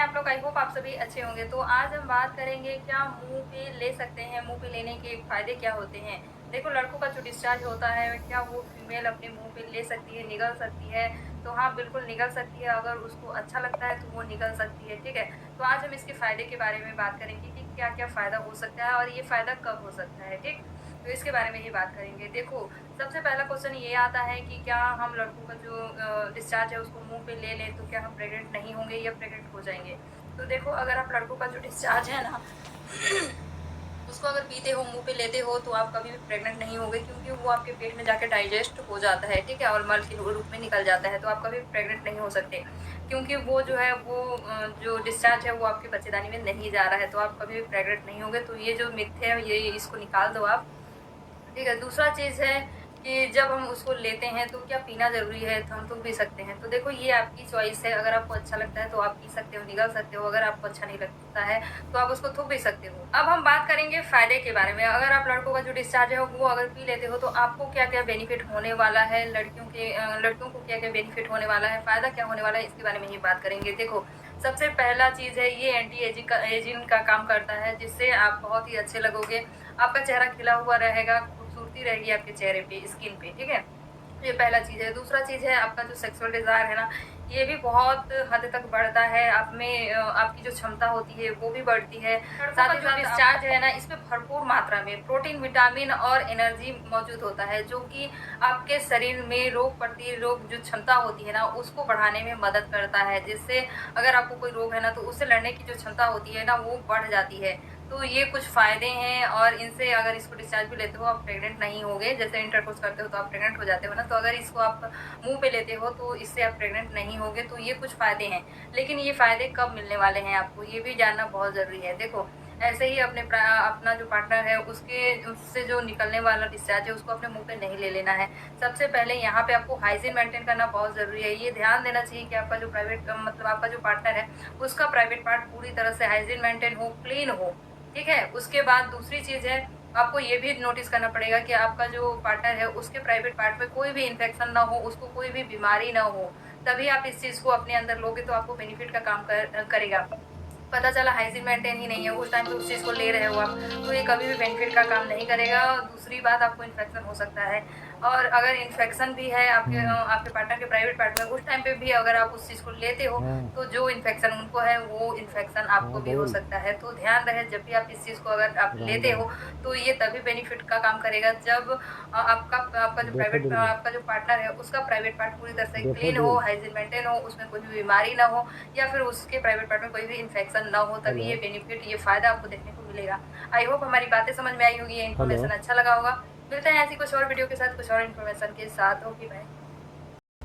आप लोग? I hope आप सभी अच्छे होंगे। तो आज हम बात करेंगे क्या मुँह पे ले सकते हैं, मुँह पे लेने के फ़ायदे क्या होते हैं? देखो लड़कों का जो डिस्चार्ज होता है क्या वो फीमेल अपने मुँह पे ले सकती है, निगल सकती है? तो हाँ, बिल्कुल निगल सकती है, अगर उसको अच्छा लगता है तो वो निगल सकती है, ठीक है? तो आज हम इसके फ़ायदे के बारे में बात करेंगे कि क्या-क्या फ़ायदा हो सकता है और ये फ़ायदा कब हो सकता है, ठीक? तो इसके बारे में ही बात करेंगे। देखो, सबसे पहला क्वेश्चन ये आता है कि क्या हम लड़कों का जो डिस्चार्ज है उसको मुँह पे ले लें तो क्या हम प्रेग्नेंट नहीं होंगे या प्रेग्नेंट हो जाएँगे? तो देखो अगर आप लड़कों का जो डिस्चार्ज है ना उसको अगर पीते हो, मुँह पे लेते हो तो आप कभी भी प्रेग्नेंट नहीं होगे क्योंकि वो आपके पेट में जाके डाइजेस्ट हो जाता है, ठीक है? और मल के रूप में निकल जाता है, तो आप कभी प्रेग्नेंट नहीं हो सकते। क्योंकि वो जो है वो जो डिस्चार्ज है वो आपके बच्चेदानी में नहीं जा रहा है, तो आप कभी भी प्रेग्नेंट नहीं होंगे। तो ये जो मिथ है ये इसको निकाल दो आप। ठीक है, दूसरा चीज़ है कि जब हम उसको लेते हैं तो क्या पीना ज़रूरी है? तो हम तो पी सकते हैं। तो देखो ये आपकी चॉइस है, अगर आपको अच्छा लगता है तो आप पी सकते हो, निगल सकते हो, अगर आपको अच्छा नहीं लगता है तो आप उसको थूक भी सकते हो। अब हम बात करेंगे फ़ायदे के बारे में, अगर आप लड़कों का जो डिस्चार्ज है वो अगर पी लेते हो तो आपको क्या-क्या बेनिफिट होने वाला है, लड़कियों को क्या-क्या बेनिफिट होने वाला है, फ़ायदा क्या होने वाला है, इसके बारे में ही बात करेंगे। देखो, सबसे पहला चीज़ है ये एंटी एजिंग का काम करता है, जिससे आप बहुत ही अच्छे लगोगे। आपका चेहरा खिला हुआ रहेगा, खूबसूरती रहेगी आपके चेहरे पे, स्किन पे, ठीक है? ये पहला चीज़ है। दूसरा चीज़ है आपका जो सेक्सुअल डिज़ायर है ना, ये भी बहुत हद तक बढ़ता है। आप में आपकी जो क्षमता होती है वो भी बढ़ती है। साथ ही जो डिस्चार्ज है ना, इसमें भरपूर मात्रा में प्रोटीन, विटामिन और एनर्जी मौजूद होता है, जो कि आपके शरीर में रोग प्रतिरोग जो क्षमता होती है ना, उसको बढ़ाने में मदद करता है। जिससे अगर आपको कोई रोग है ना, तो उससे लड़ने की जो क्षमता होती है ना, वो बढ़ जाती है। तो ये कुछ फ़ायदे हैं और इनसे अगर इसको डिस्चार्ज भी लेते हो आप प्रेग्नेंट नहीं होगे, जैसे इंटरकोर्स करते हो तो आप प्रेग्नेंट हो जाते हो ना, तो अगर इसको आप मुँह पे लेते हो तो इससे आप प्रेग्नेंट नहीं होगे, तो ये कुछ फ़ायदे हैं। लेकिन ये फ़ायदे कब मिलने वाले हैं आपको, ये भी जानना बहुत ज़रूरी है। देखो, ऐसे ही अपना जो पार्टनर है उससे जो निकलने वाला डिस्चार्ज है उसको अपने मुँह पे नहीं ले लेना है। सबसे पहले यहाँ पे आपको हाइजीन मेंटेन करना बहुत ज़रूरी है। ये ध्यान देना चाहिए कि आपका जो मतलब आपका जो पार्टनर है, उसका प्राइवेट पार्ट पूरी तरह से हाइजीन मेंटेन हो, क्लीन हो। ठीक है? उसके बाद दूसरी चीज़ है, आपको ये भी नोटिस करना पड़ेगा कि आपका जो पार्टनर है, उसके प्राइवेट पार्ट में कोई भी इन्फेक्शन ना हो, उसको कोई भी बीमारी ना हो। तभी आप इस चीज़ को अपने अंदर लोगे तो आपको बेनिफिट का काम करेगा। पता चला हाइजीन मेंटेन ही नहीं है, उस टाइम पे उस चीज़ को ले रहे हो आप, तो ये कभी भी बेनिफिट का काम नहीं करेगा। और दूसरी बात, आपको इन्फेक्शन हो सकता है, और अगर इन्फेक्शन भी है हुँ, आपके पार्टनर के प्राइवेट पार्ट में, उस टाइम पे भी अगर आप उस चीज़ को लेते हो, हाँ, तो जो इन्फेक्शन उनको है, वो इन्फेक्शन आपको हाँ, भी हो बोल। सकता है। तो ध्यान रहे, जब भी आप इस चीज़ को अगर आप राम, लेते राम। हो, तो ये तभी बेनिफिट का काम करेगा जब देखो दिल में, आपका जो पार्टनर है, उसका प्राइवेट पार्ट पूरी तरह से देखो क्लीन हो, दिल। हाइजीन मेंटेन हो, उसमें कोई भी बीमारी ना हो, या फिर उसके प्राइवेट पार्ट में कोई भी इन्फेक्शन ना हो, तभी हेलो, ये बेनिफिट, ये फ़ायदा आपको देखने को मिलेगा। आई होप हमारी बातें समझ में आई होगी, ये हेलो। इन्फॉर्मेशन अच्छा लगा होगा। मिलते हैं ऐसी कुछ और वीडियो के साथ, कुछ और इन्फॉर्मेशन के साथ। Okay, bye.